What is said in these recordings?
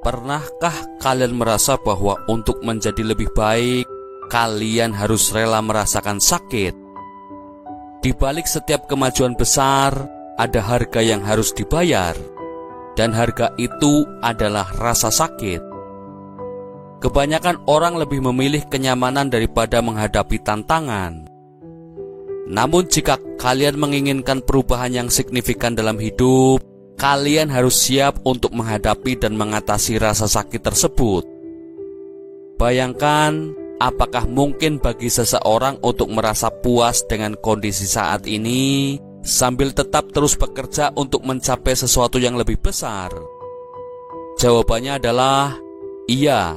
Pernahkah kalian merasa bahwa untuk menjadi lebih baik, kalian harus rela merasakan sakit? Di balik setiap kemajuan besar, ada harga yang harus dibayar, dan harga itu adalah rasa sakit. Kebanyakan orang lebih memilih kenyamanan daripada menghadapi tantangan. Namun jika kalian menginginkan perubahan yang signifikan dalam hidup, kalian harus siap untuk menghadapi dan mengatasi rasa sakit tersebut. Bayangkan, apakah mungkin bagi seseorang untuk merasa puas dengan kondisi saat ini, sambil tetap terus bekerja untuk mencapai sesuatu yang lebih besar? Jawabannya adalah iya,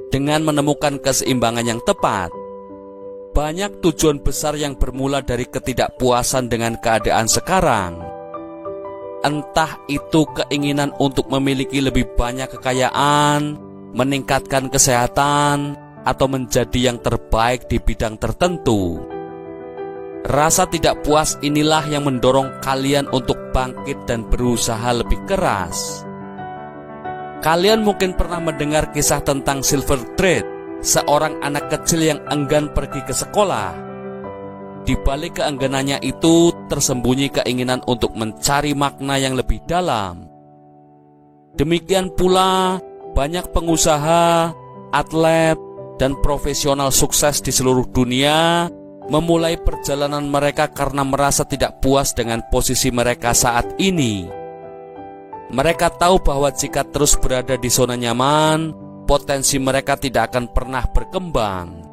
dengan menemukan keseimbangan yang tepat. Banyak tujuan besar yang bermula dari ketidakpuasan dengan keadaan sekarang. Entah itu keinginan untuk memiliki lebih banyak kekayaan, meningkatkan kesehatan, atau menjadi yang terbaik di bidang tertentu. Rasa tidak puas inilah yang mendorong kalian untuk bangkit dan berusaha lebih keras. Kalian mungkin pernah mendengar kisah tentang Silver Thread, seorang anak kecil yang enggan pergi ke sekolah. Di balik keengganannya itu tersembunyi keinginan untuk mencari makna yang lebih dalam. Demikian pula banyak pengusaha, atlet, dan profesional sukses di seluruh dunia memulai perjalanan mereka karena merasa tidak puas dengan posisi mereka saat ini. Mereka tahu bahwa jika terus berada di zona nyaman, potensi mereka tidak akan pernah berkembang.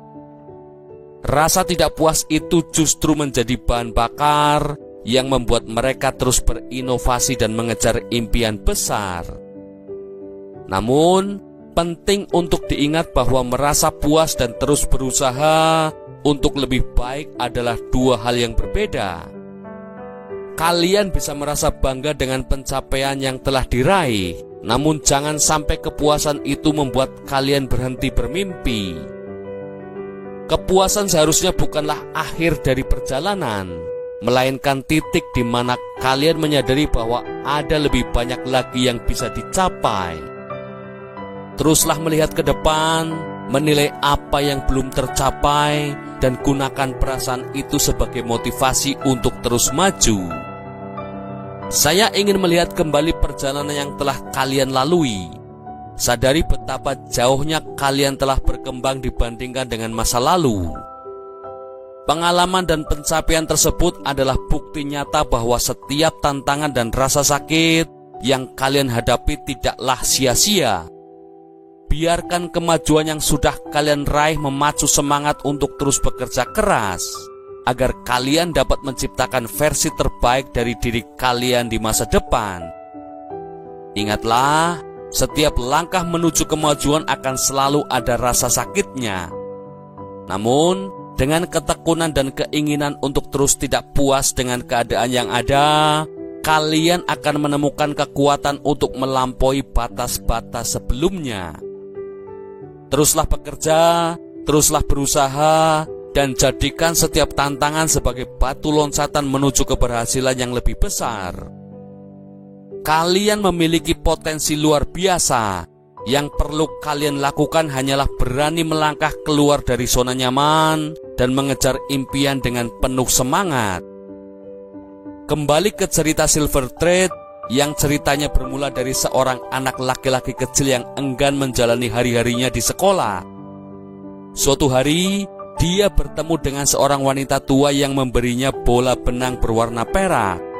Rasa tidak puas itu justru menjadi bahan bakar yang membuat mereka terus berinovasi dan mengejar impian besar. Namun, penting untuk diingat bahwa merasa puas dan terus berusaha untuk lebih baik adalah dua hal yang berbeda. Kalian bisa merasa bangga dengan pencapaian yang telah diraih, namun jangan sampai kepuasan itu membuat kalian berhenti bermimpi. Kepuasan seharusnya bukanlah akhir dari perjalanan, melainkan titik di mana kalian menyadari bahwa ada lebih banyak lagi yang bisa dicapai. Teruslah melihat ke depan, menilai apa yang belum tercapai, dan gunakan perasaan itu sebagai motivasi untuk terus maju. Saya ingin melihat kembali perjalanan yang telah kalian lalui. Sadari betapa jauhnya kalian telah berkembang dibandingkan dengan masa lalu. Pengalaman dan pencapaian tersebut adalah bukti nyata bahwa setiap tantangan dan rasa sakit yang kalian hadapi tidaklah sia-sia. Biarkan kemajuan yang sudah kalian raih memacu semangat untuk terus bekerja keras, agar kalian dapat menciptakan versi terbaik dari diri kalian di masa depan. Ingatlah, setiap langkah menuju kemajuan akan selalu ada rasa sakitnya. Namun, dengan ketekunan dan keinginan untuk terus tidak puas dengan keadaan yang ada, kalian akan menemukan kekuatan untuk melampaui batas-batas sebelumnya. Teruslah bekerja, teruslah berusaha, dan jadikan setiap tantangan sebagai batu loncatan menuju keberhasilan yang lebih besar. Kalian memiliki potensi luar biasa. Yang perlu kalian lakukan hanyalah berani melangkah keluar dari zona nyaman dan mengejar impian dengan penuh semangat. Kembali ke cerita Silver Thread, yang ceritanya bermula dari seorang anak laki-laki kecil yang enggan menjalani hari-harinya di sekolah. Suatu hari, dia bertemu dengan seorang wanita tua yang memberinya bola benang berwarna perak.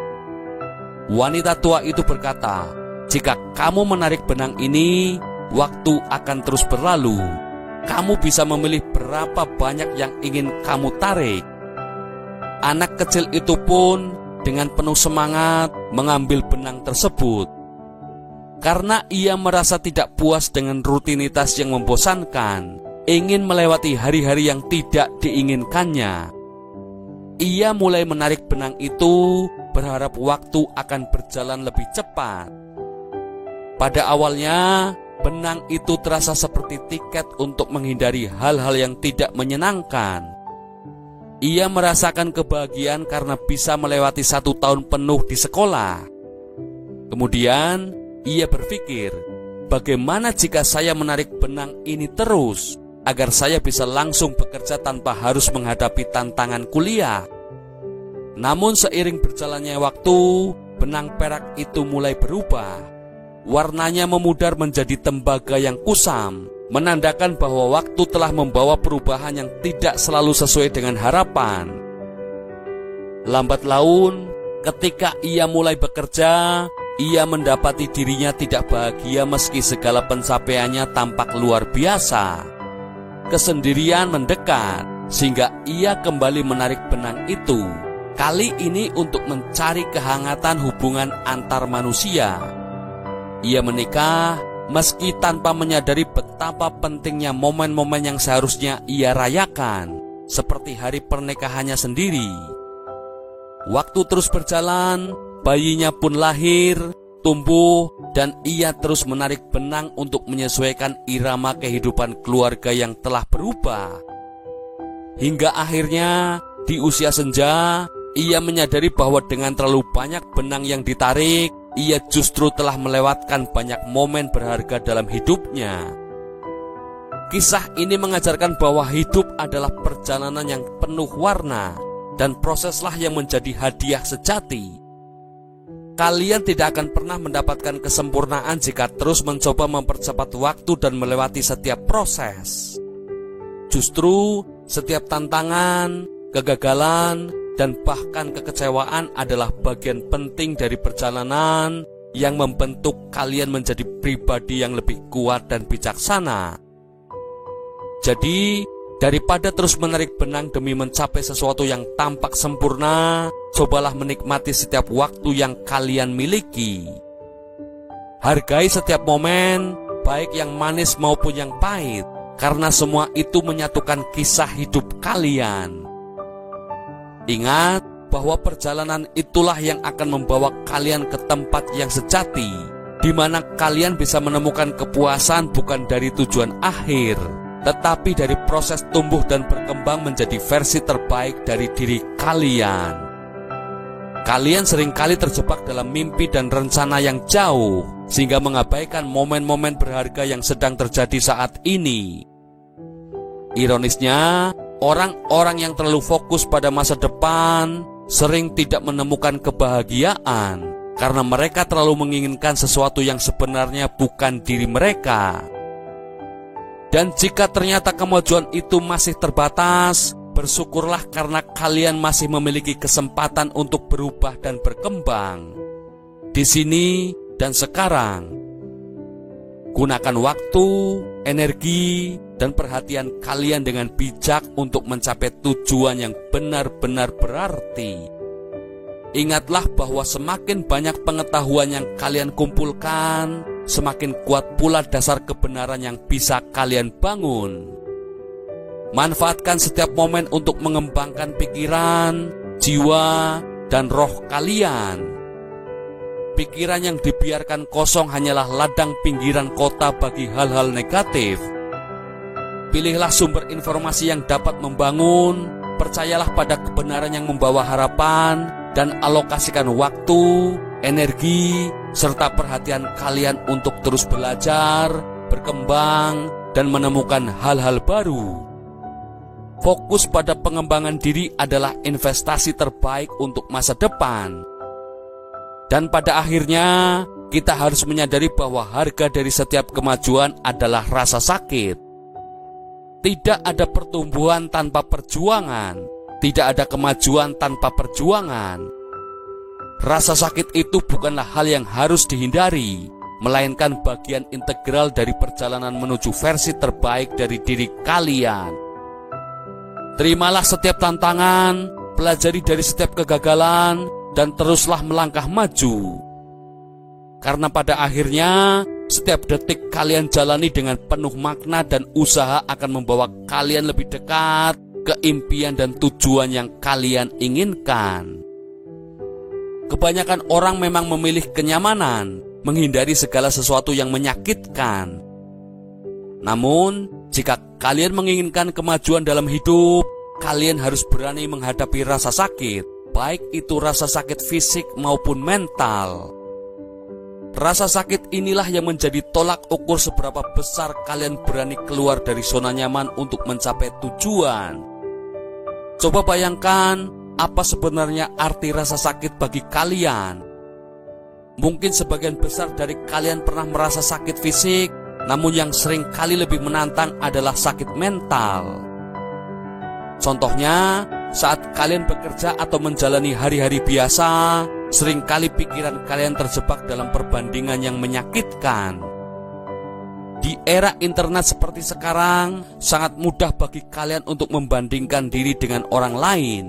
Wanita tua itu berkata, "Jika kamu menarik benang ini, waktu akan terus berlalu. Kamu bisa memilih berapa banyak yang ingin kamu tarik." Anak kecil itu pun dengan penuh semangat mengambil benang tersebut. Karena ia merasa tidak puas dengan rutinitas yang membosankan, ingin melewati hari-hari yang tidak diinginkannya. Ia mulai menarik benang itu, berharap waktu akan berjalan lebih cepat. Pada awalnya, benang itu terasa seperti tiket untuk menghindari hal-hal yang tidak menyenangkan. Ia merasakan kebahagiaan karena bisa melewati 1 tahun penuh di sekolah. Kemudian, ia berpikir, bagaimana jika saya menarik benang ini terus, agar saya bisa langsung bekerja tanpa harus menghadapi tantangan kuliah? Namun seiring berjalannya waktu, benang perak itu mulai berubah. Warnanya memudar menjadi tembaga yang kusam, menandakan bahwa waktu telah membawa perubahan yang tidak selalu sesuai dengan harapan. Lambat laun, ketika ia mulai bekerja, ia mendapati dirinya tidak bahagia meski segala pencapaiannya tampak luar biasa. Kesendirian mendekat, sehingga ia kembali menarik benang itu, kali ini untuk mencari kehangatan hubungan antar manusia. Ia menikah meski tanpa menyadari betapa pentingnya momen-momen yang seharusnya ia rayakan, seperti hari pernikahannya sendiri. Waktu terus berjalan, bayinya pun lahir, tumbuh, dan ia terus menarik benang untuk menyesuaikan irama kehidupan keluarga yang telah berubah. Hingga akhirnya, di usia senja, ia menyadari bahwa dengan terlalu banyak benang yang ditarik, ia justru telah melewatkan banyak momen berharga dalam hidupnya. Kisah ini mengajarkan bahwa hidup adalah perjalanan yang penuh warna, dan proseslah yang menjadi hadiah sejati. Kalian tidak akan pernah mendapatkan kesempurnaan jika terus mencoba mempercepat waktu dan melewati setiap proses. Justru setiap tantangan, kegagalan, dan bahkan kekecewaan adalah bagian penting dari perjalanan yang membentuk kalian menjadi pribadi yang lebih kuat dan bijaksana. Jadi, daripada terus menarik benang demi mencapai sesuatu yang tampak sempurna, cobalah menikmati setiap waktu yang kalian miliki. Hargai setiap momen, baik yang manis maupun yang pahit, karena semua itu menyatukan kisah hidup kalian. Ingat bahwa perjalanan itulah yang akan membawa kalian ke tempat yang sejati, di mana kalian bisa menemukan kepuasan bukan dari tujuan akhir, tetapi dari proses tumbuh dan berkembang menjadi versi terbaik dari diri kalian. Kalian seringkali terjebak dalam mimpi dan rencana yang jauh, sehingga mengabaikan momen-momen berharga yang sedang terjadi saat ini. Ironisnya, orang-orang yang terlalu fokus pada masa depan sering tidak menemukan kebahagiaan karena mereka terlalu menginginkan sesuatu yang sebenarnya bukan diri mereka. Dan jika ternyata kemajuan itu masih terbatas, bersyukurlah karena kalian masih memiliki kesempatan untuk berubah dan berkembang di sini dan sekarang. Gunakan waktu, energi, dan perhatian kalian dengan bijak untuk mencapai tujuan yang benar-benar berarti. Ingatlah bahwa semakin banyak pengetahuan yang kalian kumpulkan, semakin kuat pula dasar kebenaran yang bisa kalian bangun. Manfaatkan setiap momen untuk mengembangkan pikiran, jiwa, dan roh kalian. Pikiran yang dibiarkan kosong hanyalah ladang pinggiran kota bagi hal-hal negatif. Pilihlah sumber informasi yang dapat membangun, percayalah pada kebenaran yang membawa harapan, dan alokasikan waktu, energi, serta perhatian kalian untuk terus belajar, berkembang, dan menemukan hal-hal baru. Fokus pada pengembangan diri adalah investasi terbaik untuk masa depan. Dan pada akhirnya, kita harus menyadari bahwa harga dari setiap kemajuan adalah rasa sakit. Tidak ada pertumbuhan tanpa perjuangan, tidak ada kemajuan tanpa perjuangan. Rasa sakit itu bukanlah hal yang harus dihindari, melainkan bagian integral dari perjalanan menuju versi terbaik dari diri kalian. Terimalah setiap tantangan, pelajari dari setiap kegagalan, dan teruslah melangkah maju. Karena pada akhirnya, setiap detik kalian jalani dengan penuh makna dan usaha akan membawa kalian lebih dekat ke impian dan tujuan yang kalian inginkan. Kebanyakan orang memang memilih kenyamanan, menghindari segala sesuatu yang menyakitkan. Namun, jika kalian menginginkan kemajuan dalam hidup, kalian harus berani menghadapi rasa sakit, baik itu rasa sakit fisik maupun mental. Rasa sakit inilah yang menjadi tolak ukur seberapa besar kalian berani keluar dari zona nyaman untuk mencapai tujuan. Coba bayangkan apa sebenarnya arti rasa sakit bagi kalian. Mungkin sebagian besar dari kalian pernah merasa sakit fisik, namun yang sering kali lebih menantang adalah sakit mental. Contohnya, saat kalian bekerja atau menjalani hari-hari biasa, seringkali pikiran kalian terjebak dalam perbandingan yang menyakitkan. Di era internet seperti sekarang, sangat mudah bagi kalian untuk membandingkan diri dengan orang lain.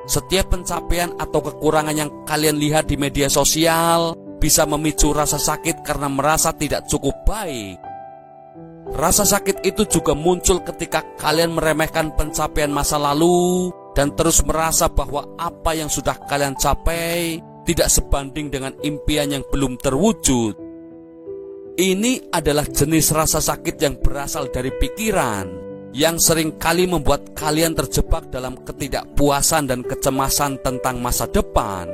Setiap pencapaian atau kekurangan yang kalian lihat di media sosial bisa memicu rasa sakit karena merasa tidak cukup baik. Rasa sakit itu juga muncul ketika kalian meremehkan pencapaian masa lalu dan terus merasa bahwa apa yang sudah kalian capai tidak sebanding dengan impian yang belum terwujud. Ini adalah jenis rasa sakit yang berasal dari pikiran, yang sering kali membuat kalian terjebak dalam ketidakpuasan dan kecemasan tentang masa depan.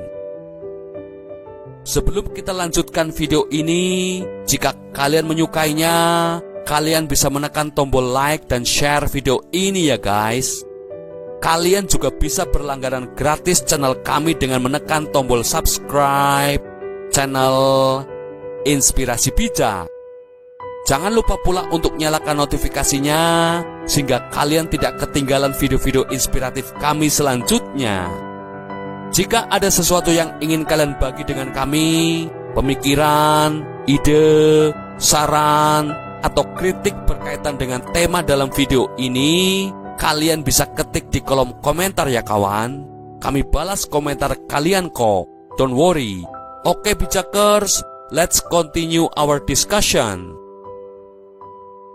Sebelum kita lanjutkan video ini, jika kalian menyukainya, kalian bisa menekan tombol like dan share video ini ya guys. Kalian juga bisa berlangganan gratis channel kami dengan menekan tombol subscribe channel Inspirasi Bijak. Jangan lupa pula untuk nyalakan notifikasinya sehingga kalian tidak ketinggalan video-video inspiratif kami selanjutnya. Jika ada sesuatu yang ingin kalian bagi dengan kami, pemikiran, ide, saran, atau kritik berkaitan dengan tema dalam video ini, kalian bisa ketik di kolom komentar ya kawan. Kami balas komentar kalian kok, don't worry. Oke Bijakers, let's continue our discussion.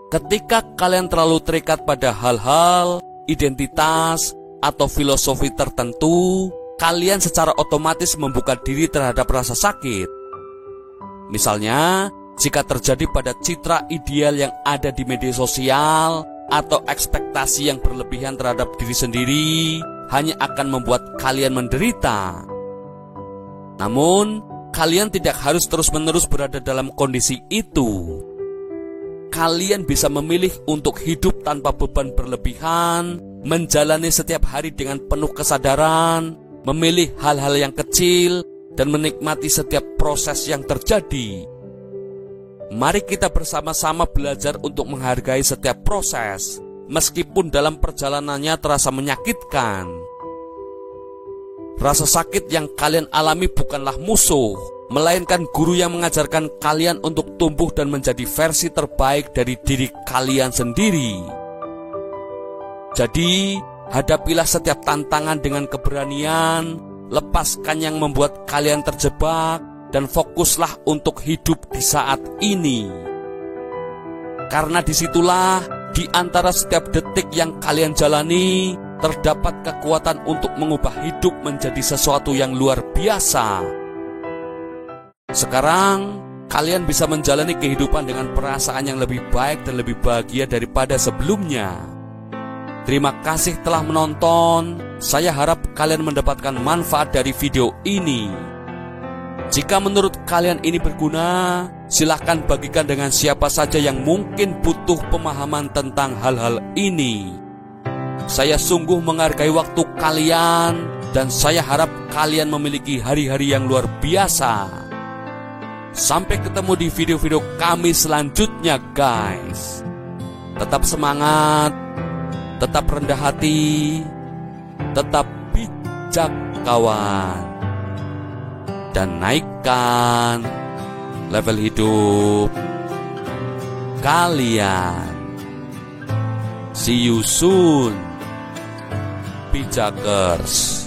Ketika kalian terlalu terikat pada hal-hal, identitas, atau filosofi tertentu, kalian secara otomatis membuka diri terhadap rasa sakit. Misalnya, jika terjadi pada citra ideal yang ada di media sosial atau ekspektasi yang berlebihan terhadap diri sendiri, hanya akan membuat kalian menderita. Namun, kalian tidak harus terus-menerus berada dalam kondisi itu. Kalian bisa memilih untuk hidup tanpa beban berlebihan, menjalani setiap hari dengan penuh kesadaran, memilih hal-hal yang kecil, dan menikmati setiap proses yang terjadi. Mari kita bersama-sama belajar untuk menghargai setiap proses, meskipun dalam perjalanannya terasa menyakitkan. Rasa sakit yang kalian alami bukanlah musuh, melainkan guru yang mengajarkan kalian untuk tumbuh dan menjadi versi terbaik dari diri kalian sendiri. Jadi, hadapilah setiap tantangan dengan keberanian, lepaskan yang membuat kalian terjebak, dan fokuslah untuk hidup di saat ini. Karena disitulah, di antara setiap detik yang kalian jalani, terdapat kekuatan untuk mengubah hidup menjadi sesuatu yang luar biasa. Sekarang, kalian bisa menjalani kehidupan dengan perasaan yang lebih baik dan lebih bahagia daripada sebelumnya. Terima kasih telah menonton. Saya harap kalian mendapatkan manfaat dari video ini. Jika menurut kalian ini berguna, silahkan bagikan dengan siapa saja yang mungkin butuh pemahaman tentang hal-hal ini. Saya sungguh menghargai waktu kalian, dan saya harap kalian memiliki hari-hari yang luar biasa. Sampai ketemu di video-video kami selanjutnya guys. Tetap semangat, tetap rendah hati, tetap bijak kawan, dan naikkan level hidup kalian. See you soon, Bijakers.